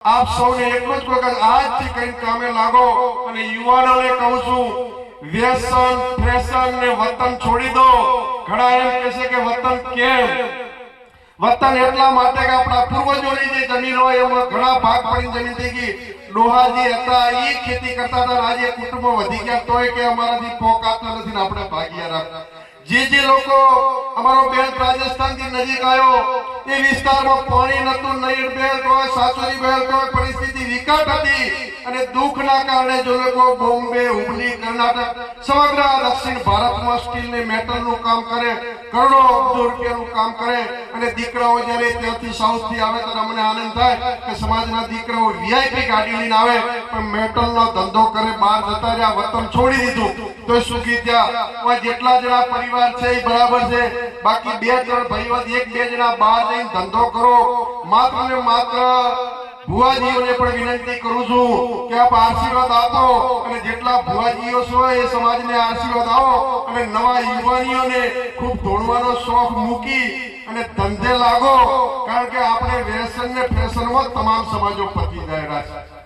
આપ સૌને એટલું જ કહું કે આજથી કઈ કામે લાગો અને યુવાનોને કહું છું વ્યસન ફેશન ને વતન છોડી દો। ઘણા એમ કહેશે કે વતન કેમ? વતન એટલા માટે કે આપણા પૂર્વજોની જે જમીન હોય એમાં ઘણા ભાગ પડીને જમીન થઈ ગઈ। ડોહાજી હતા એ ખેતી કરતા હતા, આજે કુટુંબો વધી ગયા તોય કે અમારાથી પોકાતા નથી ને આપણે ભાગ્યા રાખ। જે લોકો અમારો બેન રાજસ્થાન થી નજીક આવ્યો એ વિસ્તારમાં પાણી નતું, નહીં બેલ તો સાચોરી બેલ તો પરિસ્થિતિ વિકટ હતી અને દુઃખના કારણે જો લોકો બોમ્બે, હુબલી, કર્ણાટક સમગ્ર દક્ષિણ ભારતમાં સ્ટીલ ને મેટલ નું કામ કરે, કરોડો અબજો રૂપિયાનું કામ કરે અને દીકરાઓ જ્યારે ત્યાંથી સાઉથ થી આવે તો અમને આનંદ થાય કે સમાજના દીકરાઓ વીઆઈપી ગાડી લઈને આવે પણ મેટલ નો ધંધો કરે, બહાર જતા રહ્યા, વતન છોડી દીધું તો સુખી થયા। જેટલા જણા પરિવાર છે એ બરાબર છે, બાકી બે ત્રણ ભાઈઓ એક બે જણા બહાર જઈને ધંધો કરો। માત્ર ને માત્ર ભુવાજીઓને પણ વિનંતી કરું છું કે આપ આશીર્વાદ આપો અને જેટલા ભુવાજીઓ છો એ સમાજને આશીર્વાદ આપો અને નવા યુવાનીઓને ખૂબ દોડવાનો શોખ મૂકી અને ધંધે લાગો, કારણ કે આપણે વ્યસન ને ફેશનમાં તમામ સમાજો પતી જાય છે।